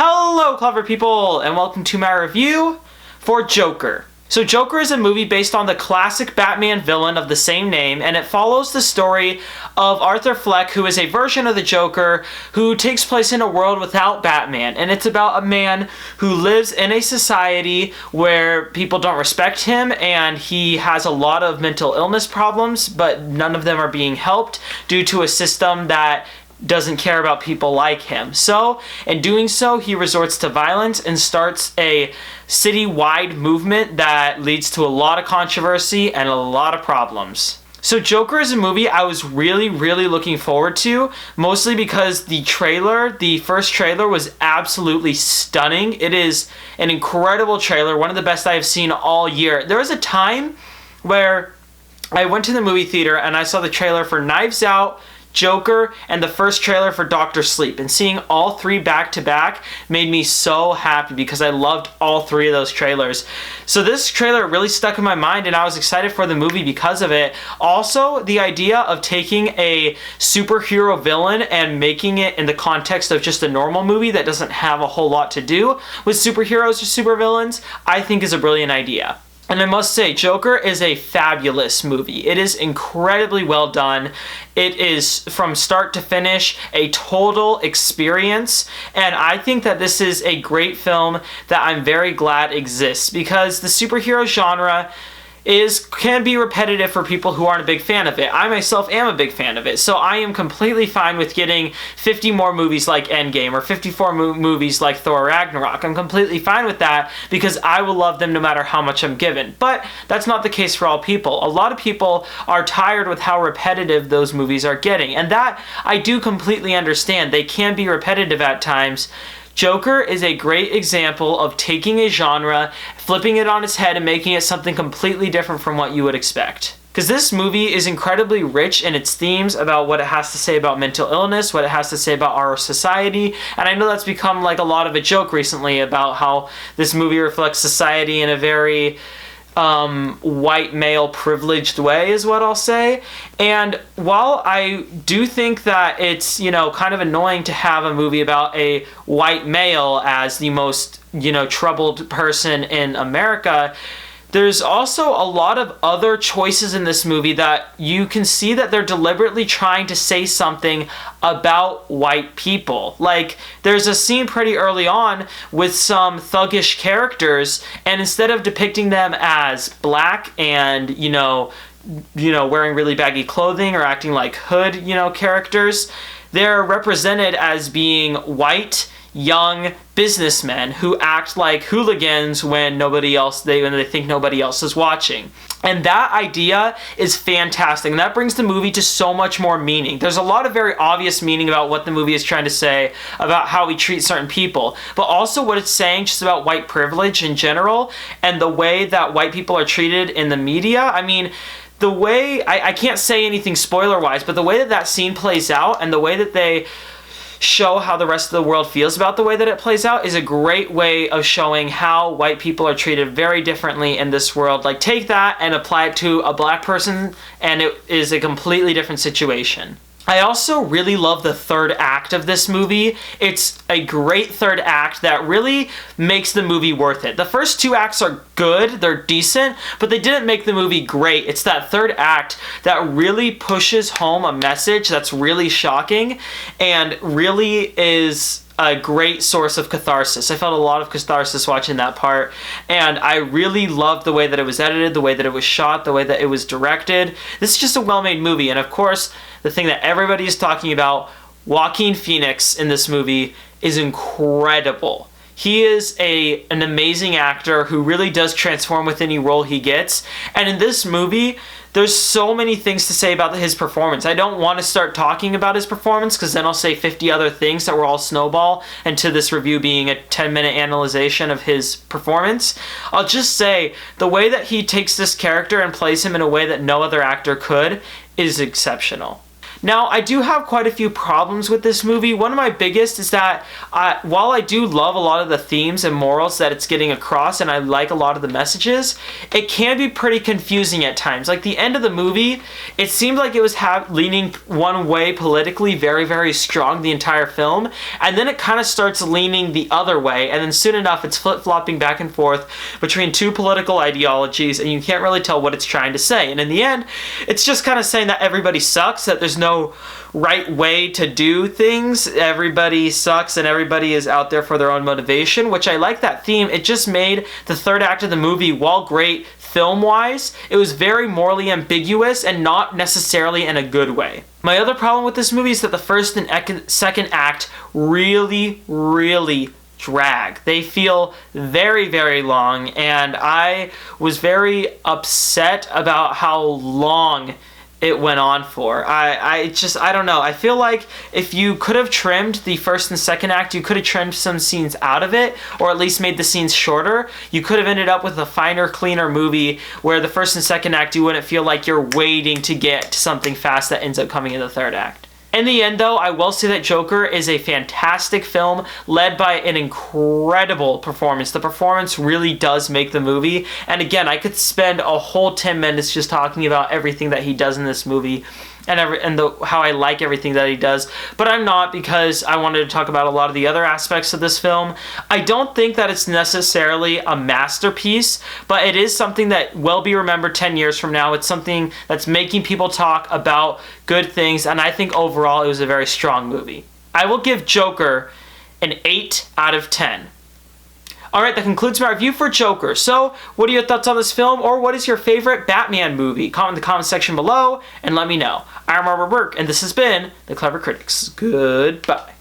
Hello, clever people, and welcome to my review for Joker. So Joker is a movie based on the classic Batman villain of the same name, and it follows the story of Arthur Fleck, who is a version of the Joker who takes place in a world without Batman. And it's about a man who lives in a society where people don't respect him, and he has a lot of mental illness problems, but none of them are being helped due to a system that doesn't care about people like him. So, in doing so, he resorts to violence and starts a city-wide movement that leads to a lot of controversy and a lot of problems. So Joker is a movie I was really looking forward to, mostly because the first trailer was absolutely stunning. It is an incredible trailer, one of the best I have seen all year. There was a time where I went to the movie theater and I saw the trailer for Knives Out, Joker, and the first trailer for Doctor Sleep, and seeing all three back to back made me so happy because I loved all three of those trailers. So this trailer really stuck in my mind and I was excited for the movie because of it. Also, the idea of taking a superhero villain and making it in the context of just a normal movie that doesn't have a whole lot to do with superheroes or supervillains, I think is a brilliant idea. And I must say, Joker is a fabulous movie. It is incredibly well done. It is, from start to finish, a total experience. And I think that this is a great film that I'm very glad exists, because the superhero genre can be repetitive for people who aren't a big fan of it. I myself am a big fan of it, so I am completely fine with getting 50 more movies like Endgame or 54 movies like Thor Ragnarok. I'm completely fine with that because I will love them no matter how much I'm given. But that's not the case for all people. A lot of people are tired with how repetitive those movies are getting, and that I do completely understand. They can be repetitive at times. Joker is a great example of taking a genre, flipping it on its head, and making it something completely different from what you would expect. Because this movie is incredibly rich in its themes about what it has to say about mental illness, what it has to say about our society, and I know that's become like a lot of a joke recently about how this movie reflects society in a very white male privileged way, is what I'll say. And while I do think that it's, kind of annoying to have a movie about a white male as the most, troubled person in America, there's also a lot of other choices in this movie that you can see that they're deliberately trying to say something about white people. Like, there's a scene pretty early on with some thuggish characters, and instead of depicting them as black and, wearing really baggy clothing or acting like hood, characters, they're represented as being white, young businessmen who act like hooligans when they think nobody else is watching. And that idea is fantastic, and that brings the movie to so much more meaning. There's a lot of very obvious meaning about what the movie is trying to say about how we treat certain people, but also what it's saying just about white privilege in general and the way that white people are treated in the media. I mean, the way, I can't say anything spoiler-wise, but the way that scene plays out and the way that they show how the rest of the world feels about the way that it plays out is a great way of showing how white people are treated very differently in this world. Like, take that and apply it to a black person and it is a completely different situation. I also really love the third act of this movie. It's a great third act that really makes the movie worth it. The first two acts are good, they're decent, but they didn't make the movie great. It's that third act that really pushes home a message that's really shocking and really is a great source of catharsis. I felt a lot of catharsis watching that part, and I really loved the way that it was edited, the way that it was shot, the way that it was directed. This is just a well-made movie, and of course, the thing that everybody is talking about, Joaquin Phoenix in this movie is incredible. He is an amazing actor who really does transform with any role he gets, and in this movie, there's so many things to say about his performance. I don't want to start talking about his performance because then I'll say 50 other things that will all snowball into this review being a 10-minute analyzation of his performance. I'll just say the way that he takes this character and plays him in a way that no other actor could is exceptional. Now, I do have quite a few problems with this movie. One of my biggest is that while I do love a lot of the themes and morals that it's getting across, and I like a lot of the messages, it can be pretty confusing at times. Like the end of the movie, it seemed like it was leaning one way politically very, very strong the entire film, and then it kind of starts leaning the other way, and then soon enough it's flip-flopping back and forth between two political ideologies, and you can't really tell what it's trying to say. And in the end, it's just kind of saying that everybody sucks, that there's no right way to do things. Everybody sucks and everybody is out there for their own motivation, which I like that theme. It just made the third act of the movie, while great film-wise, it was very morally ambiguous and not necessarily in a good way. My other problem with this movie is that the first and second act really, really drag. They feel very, very long, and I was very upset about how long it went on for. I don't know. I feel like if you could have trimmed the first and second act, you could have trimmed some scenes out of it, or at least made the scenes shorter. You could have ended up with a finer, cleaner movie where the first and second act, you wouldn't feel like you're waiting to get to something fast that ends up coming in the third act. In the end, though, I will say that Joker is a fantastic film led by an incredible performance. The performance really does make the movie. And again, I could spend a whole 10 minutes just talking about everything that he does in this movie and how I like everything that he does. But I'm not, because I wanted to talk about a lot of the other aspects of this film. I don't think that it's necessarily a masterpiece, but it is something that will be remembered 10 years from now. It's something that's making people talk about good things, and I think overall it was a very strong movie. I will give Joker an 8 out of 10. Alright, that concludes my review for Joker. So, what are your thoughts on this film, or what is your favorite Batman movie? Comment in the comment section below and let me know. I'm Robert Burke, and this has been The Clever Critics. Goodbye.